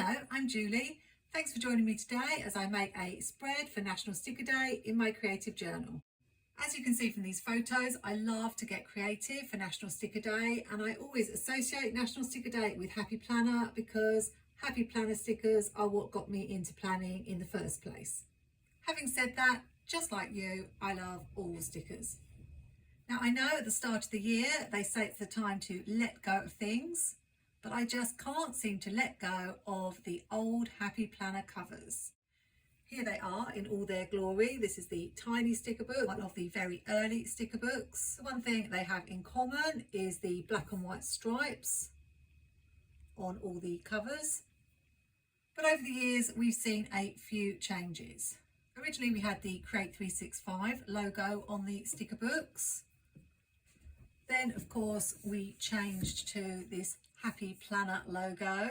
Hello, I'm Julie. Thanks for joining me today as I make a spread for National Sticker Day in my creative journal. As you can see from these photos, I love to get creative for National Sticker Day, and I always associate National Sticker Day with Happy Planner because Happy Planner stickers are what got me into planning in the first place. Having said that, just like you, I love all stickers. Now I know at the start of the year they say it's the time to let go of things, but I just can't seem to let go of the old Happy Planner covers. Here they are in all their glory. This is the tiny sticker book, one of the very early sticker books. The one thing they have in common is the black and white stripes on all the covers. But over the years, we've seen a few changes. Originally, we had the Create 365 logo on the sticker books. Then, of course, we changed to this Happy Planner logo.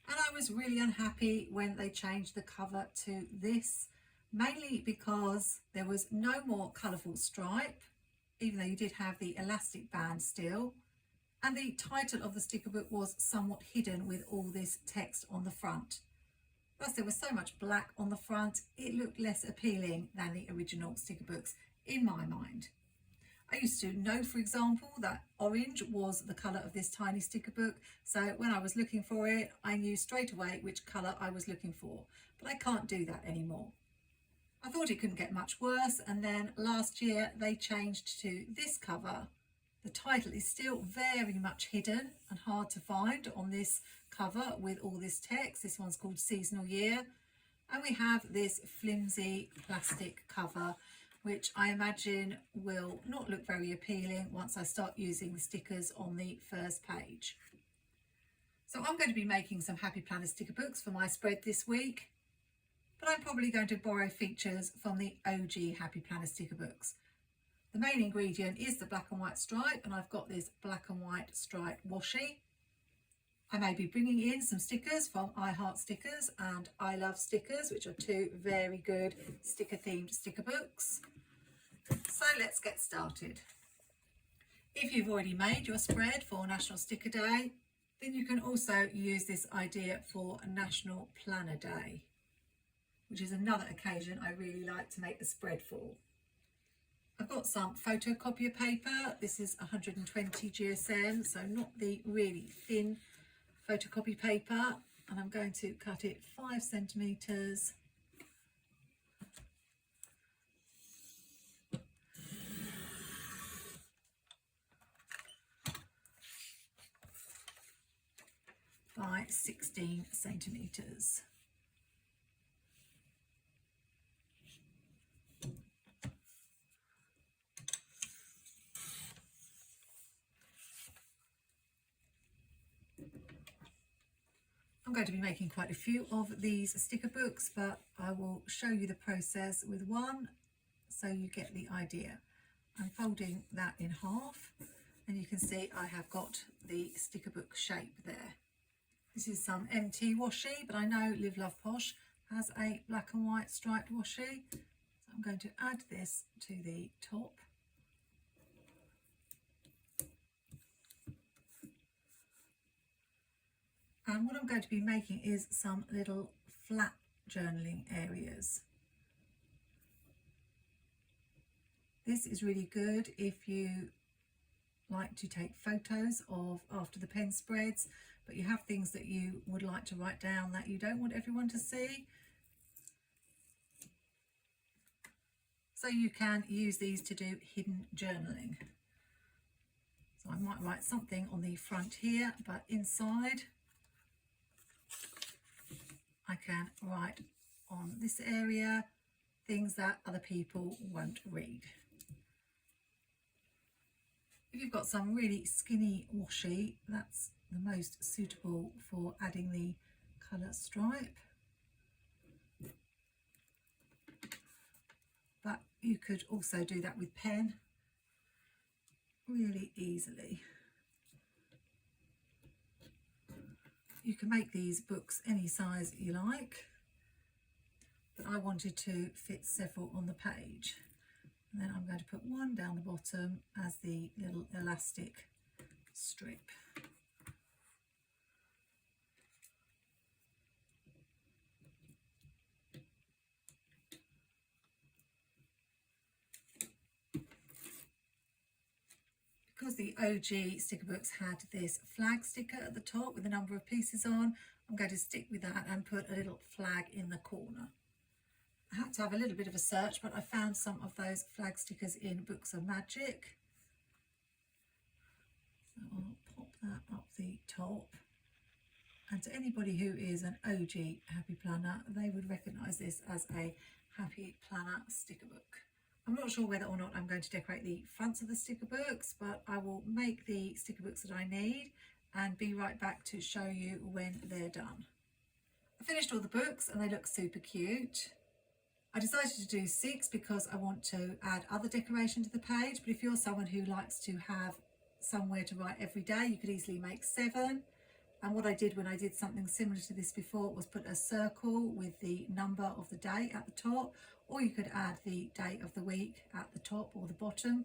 And I was really unhappy when they changed the cover to this, mainly because there was no more colourful stripe, even though you did have the elastic band still. And the title of the sticker book was somewhat hidden with all this text on the front. Plus, there was so much black on the front, it looked less appealing than the original sticker books in my mind. I used to know, for example, that orange was the colour of this tiny sticker book, so when I was looking for it, I knew straight away which colour I was looking for, but I can't do that anymore. I thought it couldn't get much worse, and then last year they changed to this cover. The title is still very much hidden and hard to find on this cover with all this text. This one's called Seasonal Year, and we have this flimsy plastic cover, which I imagine will not look very appealing once I start using the stickers on the first page. So I'm going to be making some Happy Planner sticker books for my spread this week, but I'm probably going to borrow features from the OG Happy Planner sticker books. The main ingredient is the black and white stripe, and I've got this black and white stripe washi. I may be bringing in some stickers from I Heart Stickers and I Love Stickers, which are two very good sticker themed sticker books. So let's get started. If you've already made your spread for National Sticker Day, then you can also use this idea for National Planner Day, which is another occasion I really like to make the spread for. I've got some photocopier paper. This is 120 GSM, so not the really thin photocopy paper, and I'm going to cut it 5 centimetres by 16 centimetres. I'm going to be making quite a few of these sticker books, but I will show you the process with one so you get the idea. I'm folding that in half, and you can see I have got the sticker book shape there. This is some MT washi, but I know Live Love Posh has a black and white striped washi, so I'm going to add this to the top. And what I'm going to be making is some little flat journaling areas. This is really good if you like to take photos of after the pen spreads, but you have things that you would like to write down that you don't want everyone to see. So you can use these to do hidden journaling. So I might write something on the front here, but inside I can write on this area things that other people won't read. If you've got some really skinny washi, that's the most suitable for adding the colour stripe. But you could also do that with pen really easily. You can make these books any size you like, but I wanted to fit several on the page. And then I'm going to put one down the bottom as the little elastic strip. because the OG sticker books had this flag sticker at the top with a number of pieces on, I'm going to stick with that and put a little flag in the corner. I had to have a little bit of a search, but I found some of those flag stickers in Books of Magic. So I'll pop that up the top. And to anybody who is an OG Happy Planner, they would recognise this as a Happy Planner sticker book. I'm not sure whether or not I'm going to decorate the fronts of the sticker books, but I will make the sticker books that I need and be right back to show you when they're done. I finished all the books and they look super cute. I decided to do 6 because I want to add other decoration to the page, but if you're someone who likes to have somewhere to write every day, you could easily make 7. And what I did when I did something similar to this before was put a circle with the number of the day at the top, or you could add the day of the week at the top or the bottom.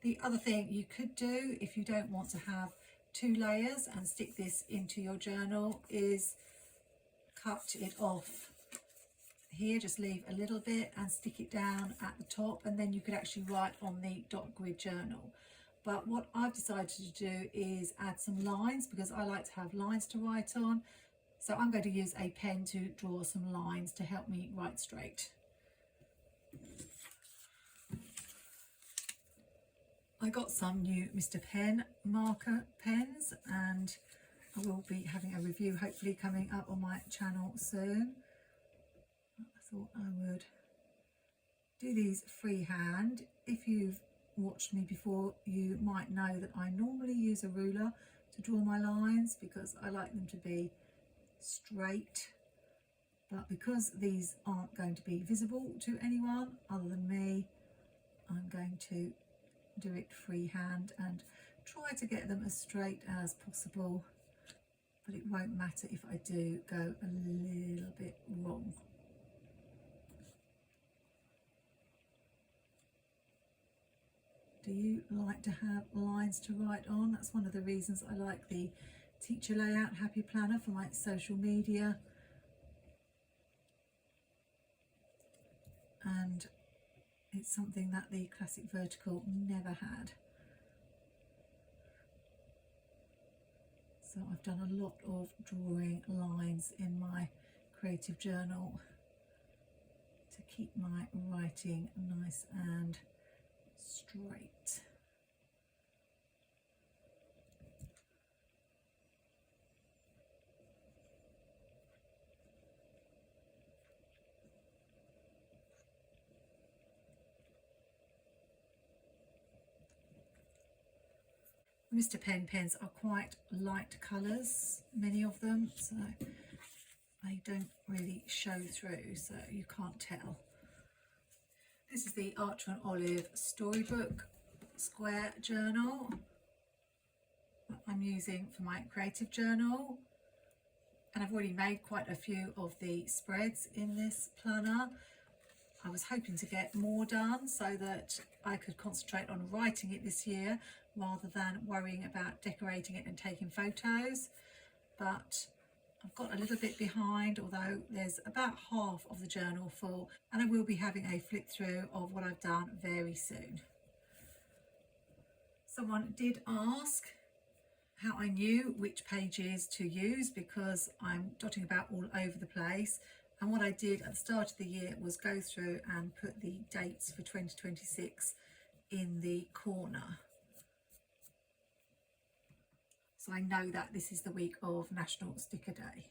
The other thing you could do, if you don't want to have 2 layers and stick this into your journal, is cut it off here, just leave a little bit and stick it down at the top, and then you could actually write on the dot grid journal. But what I've decided to do is add some lines, because I like to have lines to write on. So I'm going to use a pen to draw some lines to help me write straight. I got some new Mr. Pen marker pens, and I will be having a review hopefully coming up on my channel soon. I thought I would do these freehand. If you've watched me before, you might know that I normally use a ruler to draw my lines because I like them to be straight, but because these aren't going to be visible to anyone other than me, I'm going to do it freehand and try to get them as straight as possible, but it won't matter if I do go a little bit wrong. Do you like to have lines to write on? That's one of the reasons I like the teacher layout Happy Planner for my social media. And it's something that the Classic Vertical never had. So I've done a lot of drawing lines in my creative journal to keep my writing nice and straight. Mr. Pen pens are quite light colours, many of them, so they don't really show through, so you can't tell. This is the Archer and Olive Storybook Square Journal that I'm using for my creative journal, and I've already made quite a few of the spreads in this planner. I was hoping to get more done so that I could concentrate on writing it this year rather than worrying about decorating it and taking photos, but I've got a little bit behind, although there's about half of the journal full, and I will be having a flip through of what I've done very soon. Someone did ask how I knew which pages to use because I'm dotting about all over the place, and what I did at the start of the year was go through and put the dates for 2026 in the corner. So I know that this is the week of National Sticker Day.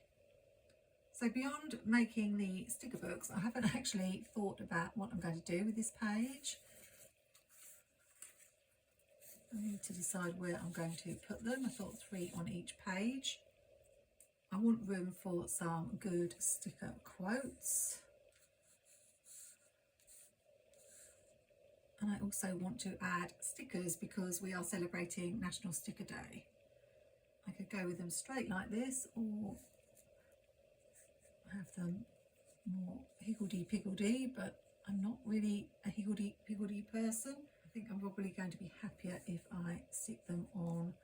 So beyond making the sticker books, I haven't actually thought about what I'm going to do with this page. I need to decide where I'm going to put them. I thought 3 on each page. I want room for some good sticker quotes. And I also want to add stickers because we are celebrating National Sticker Day. I could go with them straight like this, or have them more higgledy-piggledy, but I'm not really a higgledy-piggledy person. I think I'm probably going to be happier if I stick them on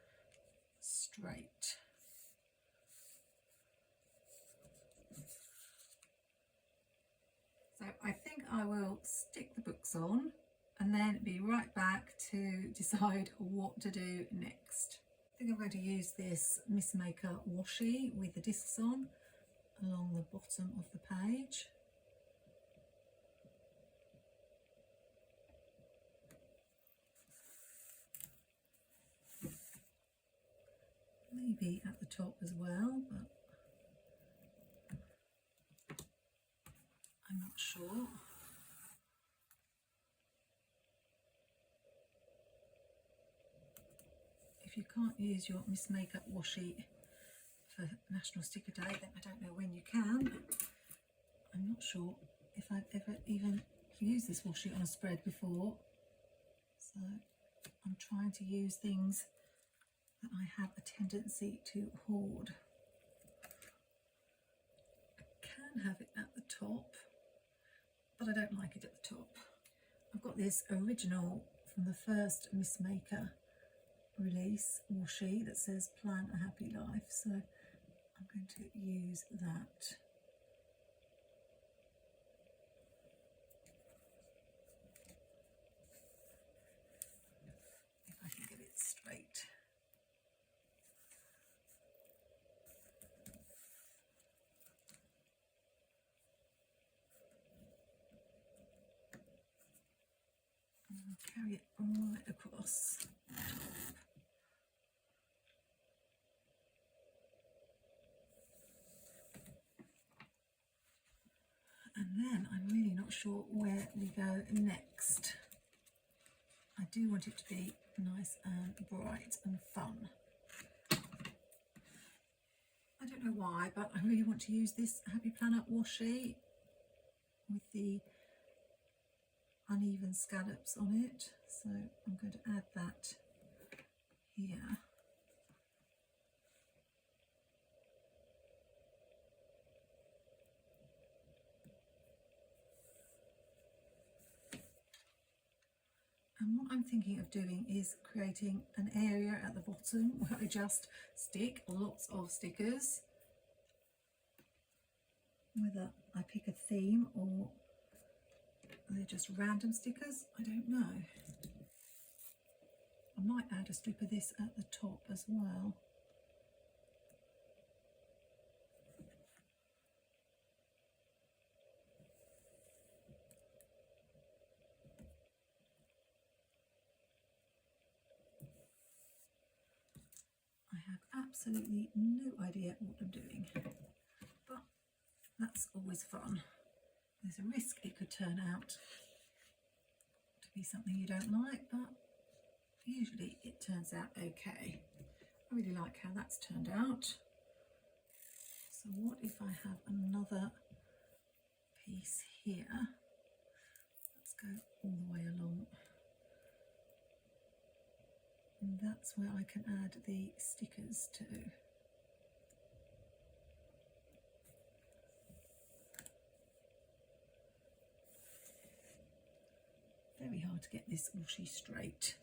straight. So I think I will stick the books on and then be right back to decide what to do next. I think I'm going to use this Miss Maker washi with the discs on along the bottom of the page. Maybe at the top as well, but I'm not sure. If you can't use your Miss Makeup washi for National Sticker Day, then I don't know when you can. I'm not sure if I've ever even used this washi on a spread before, so I'm trying to use things that I have a tendency to hoard. I can have it at the top, but I don't like it at the top. I've got this original from the first Miss Maker release washi that says Plan a Happy Life, so I'm going to use that. If I can get it straight. And I'll carry it right across the top. And then I'm really not sure where we go next. I do want it to be nice and bright and fun. I don't know why, but I really want to use this Happy Planet washi with the uneven scallops on it. So I'm going to add that here. And what I'm thinking of doing is creating an area at the bottom where I just stick lots of stickers. Whether I pick a theme or they're just random stickers, I don't know. I might add a strip of this at the top as well. I have absolutely no idea what I'm doing, but that's always fun. There's a risk it could turn out to be something you don't like, but usually it turns out okay. I really like how that's turned out. So what if I have another piece here? Let's go all the way along. And that's where I can add the stickers to. Very hard to get this washi straight.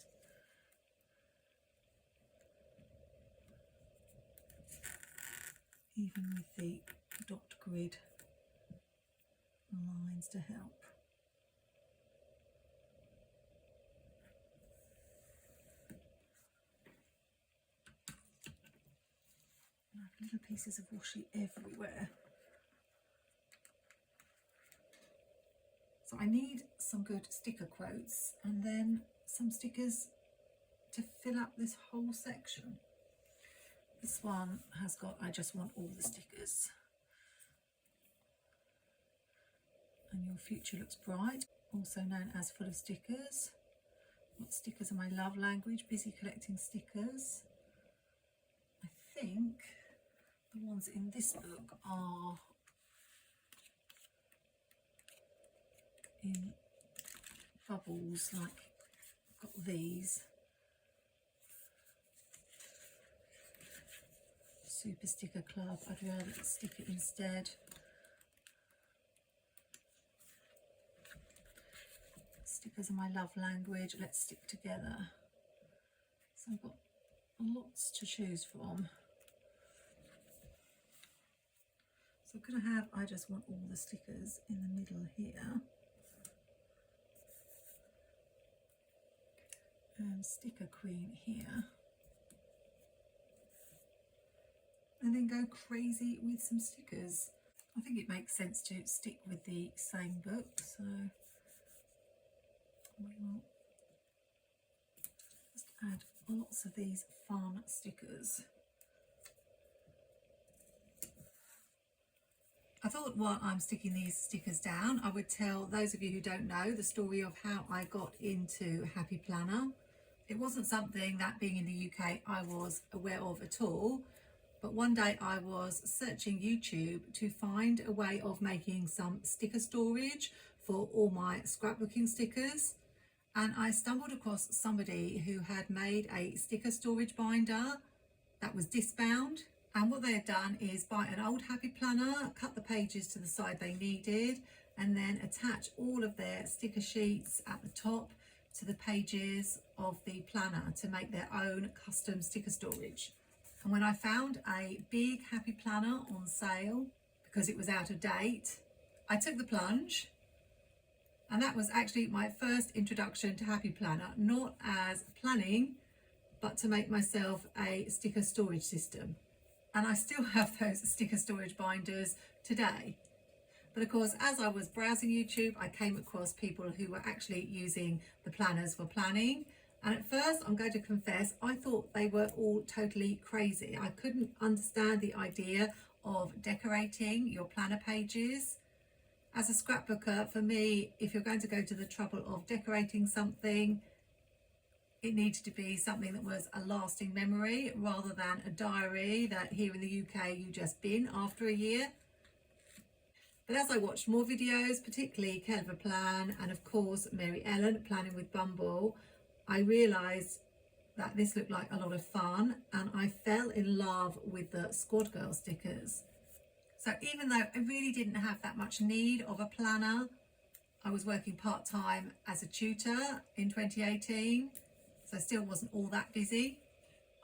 Even with the dot grid lines to help. I have little pieces of washi everywhere. So I need some good sticker quotes and then some stickers to fill up this whole section. This one has got I just want all the stickers. And your future looks bright, also known as full of stickers. What stickers are my love language? Busy collecting stickers. I think the ones in this book are in bubbles, like I've got these. Super Sticker Club, I'd rather stick it instead. Stickers are my love language, let's stick together. So I've got lots to choose from. So I'm going to have I just want all the stickers in the middle here. and Sticker Queen here, and then go crazy with some stickers. I think it makes sense to stick with the same book, so we will just add lots of these fun stickers. I thought while I'm sticking these stickers down, I would tell those of you who don't know the story of how I got into Happy Planner. It wasn't something that, being in the UK, I was aware of at all. But one day I was searching YouTube to find a way of making some sticker storage for all my scrapbooking stickers. And I stumbled across somebody who had made a sticker storage binder that was discbound. And what they had done is buy an old Happy Planner, cut the pages to the side they needed, and then attach all of their sticker sheets at the top to the pages of the planner to make their own custom sticker storage. And when I found a big Happy Planner on sale, because it was out of date, I took the plunge. And that was actually my first introduction to Happy Planner, not as planning, but to make myself a sticker storage system. And I still have those sticker storage binders today. But of course, as I was browsing YouTube, I came across people who were actually using the planners for planning. And at first, I'm going to confess, I thought they were all totally crazy. I couldn't understand the idea of decorating your planner pages. As a scrapbooker, for me, if you're going to go to the trouble of decorating something, it needed to be something that was a lasting memory rather than a diary that here in the UK you just bin after a year. But as I watched more videos, particularly Clever Plan and of course Mary Ellen Planning with Bumble, I realised that this looked like a lot of fun, and I fell in love with the Squad Girl stickers. So even though I really didn't have that much need of a planner, I was working part-time as a tutor in 2018, so I still wasn't all that busy.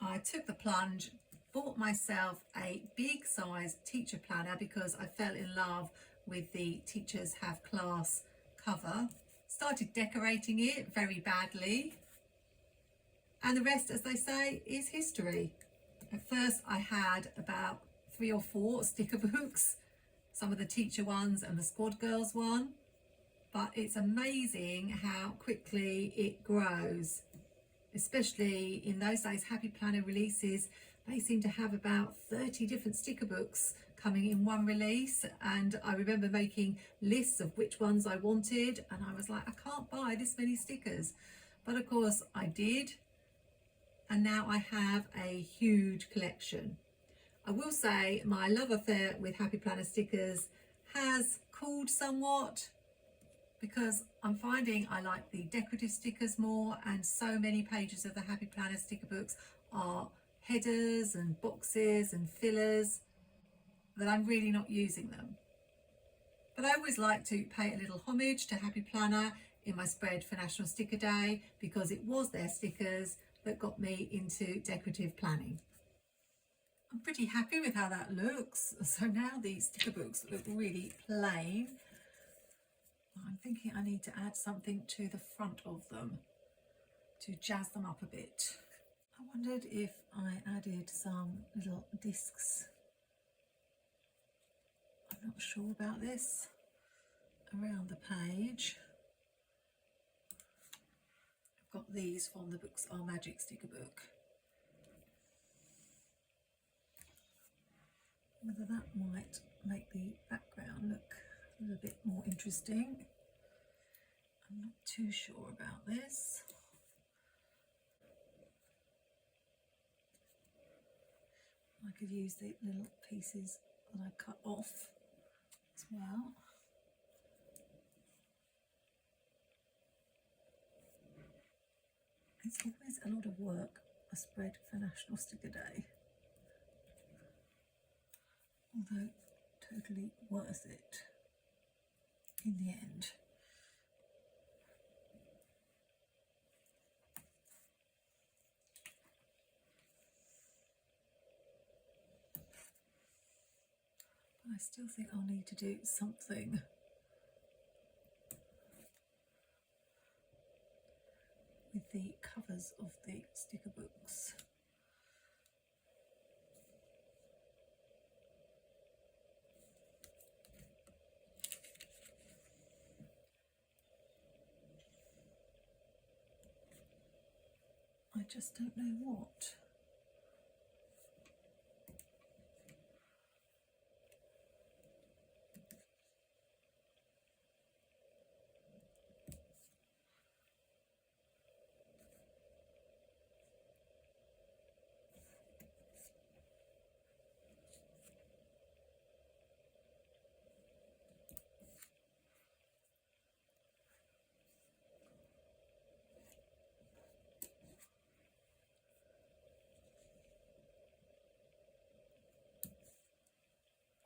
I took the plunge, bought myself a big size teacher planner because I fell in love with the Teachers Have Class cover, started decorating it very badly, and the rest, as they say, is history. At first I had about 3 or 4 sticker books, some of the teacher ones and the Squad Girls one, but it's amazing how quickly it grows. Especially in those days, Happy Planner releases, they seem to have about 30 different sticker books coming in one release, and I remember making lists of which ones I wanted, and I was like, I can't buy this many stickers, but of course I did, and now I have a huge collection. I will say my love affair with Happy Planner stickers has cooled somewhat, because I'm finding I like the decorative stickers more, and so many pages of the Happy Planner sticker books are headers and boxes and fillers that I'm really not using them. But I always like to pay a little homage to Happy Planner in my spread for National Sticker Day, because it was their stickers that got me into decorative planning. I'm pretty happy with how that looks. So now these sticker books look really plain. I'm thinking I need to add something to the front of them to jazz them up a bit. I wondered if I added some little discs, I'm not sure about this, around the page. I've got these from the Books Are Magic sticker book. Whether that might make the background look a little bit more interesting. I'm not too sure about this. I could use the little pieces that I cut off as well. It's always a lot of work, a spread for National Sticker Day. Although totally worth it in the end. But I still think I'll need to do something with the covers of the sticker books. I just don't know what.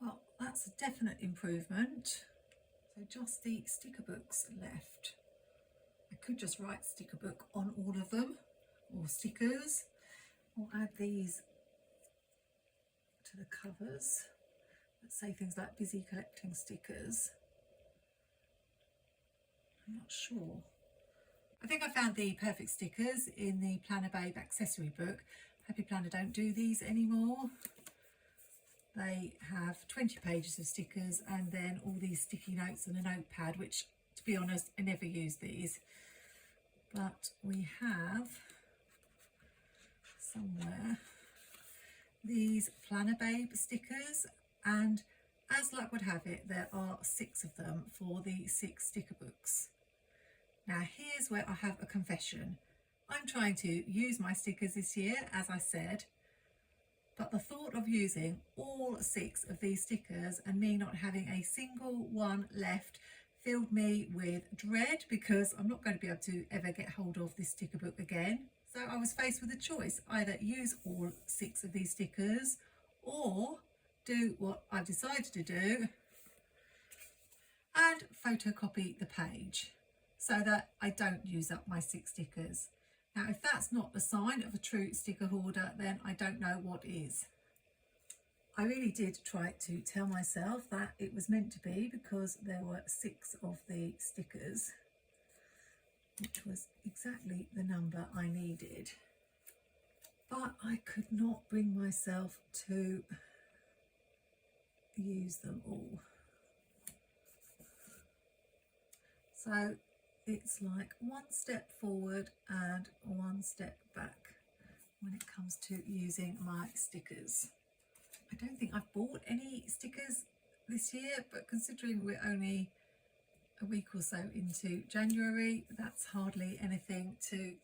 Well, that's a definite improvement. So just the sticker books left. I could just write sticker book on all of them, or stickers, or add these to the covers. Let's say things like busy collecting stickers. I'm not sure. I think I found the perfect stickers in the Planner Babe accessory book. Happy Planner don't do these anymore. They have 20 pages of stickers and then all these sticky notes and a notepad, which, to be honest, I never use these. But we have somewhere these Planner Babe stickers, and as luck would have it, there are 6 of them for the 6 sticker books. Now here's where I have a confession. I'm trying to use my stickers this year, as I said, but the thought of using all 6 of these stickers and me not having a single one left filled me with dread, because I'm not going to be able to ever get hold of this sticker book again. So I was faced with a choice: either use all 6 of these stickers or do what I've decided to do and photocopy the page so that I don't use up my 6 stickers. Now, if that's not a sign of a true sticker hoarder, then I don't know what is. I really did try to tell myself that it was meant to be, because there were 6 of the stickers, which was exactly the number I needed. But I could not bring myself to use them all. So it's like one step forward and one step back when it comes to using my stickers. I don't think I've bought any stickers this year, but considering we're only a week or so into January, that's hardly anything to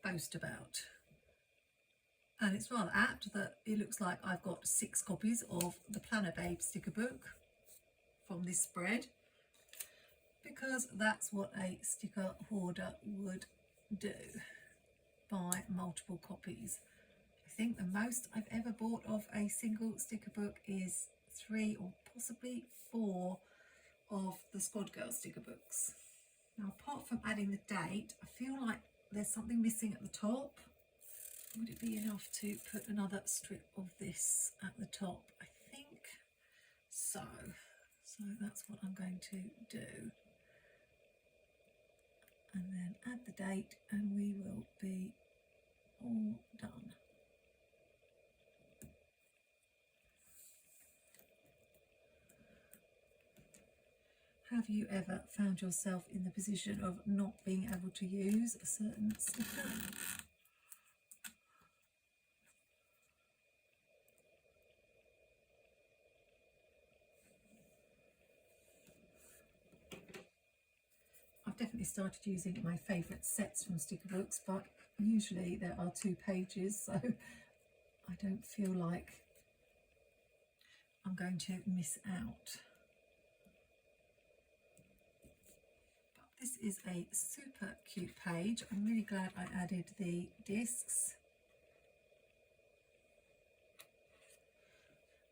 boast about. And it's rather apt that it looks like I've got 6 copies of the Planner Babe sticker book from this spread, because that's what a sticker hoarder would do, buy multiple copies. I think the most I've ever bought of a single sticker book is 3 or possibly 4 of the Squad Girl sticker books. Now, apart from adding the date, I feel like there's something missing at the top. Would it be enough to put another strip of this at the top? I think so. So that's what I'm going to do. And then add the date and we will be all done. Have you ever found yourself in the position of not being able to use a certain sticker? I've definitely started using my favourite sets from sticker books, but usually there are 2 pages, so I don't feel like I'm going to miss out. But this is a super cute page. I'm really glad I added the discs.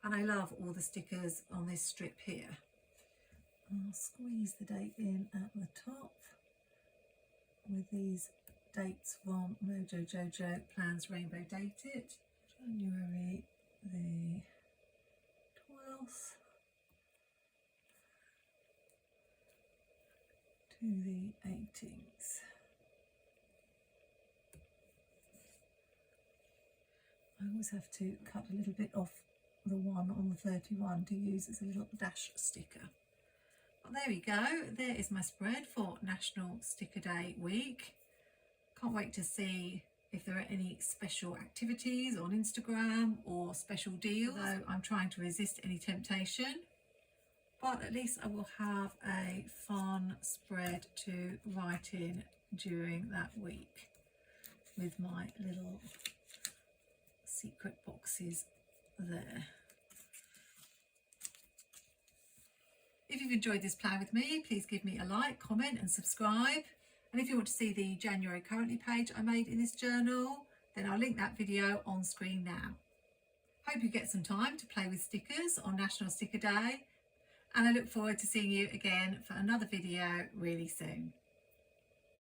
And I love all the stickers on this strip here. I'll squeeze the date in at the top with these dates from MojoJojoPlans Rainbow Dated, January the 12th to the 18th. always have to cut a little bit off the one on the 31 to use as a little dash sticker. Well, there we go. There is my spread for National Sticker Day week. Can't wait to see if there are any special activities on Instagram or special deals, although I'm trying to resist any temptation. But at least I will have a fun spread to write in during that week with my little secret boxes there. If you've enjoyed this plan with me, please give me a like, comment and subscribe. And if you want to see the January Currently page I made in this journal, then I'll link that video on screen now. Hope you get some time to play with stickers on National Sticker Day, and I look forward to seeing you again for another video really soon.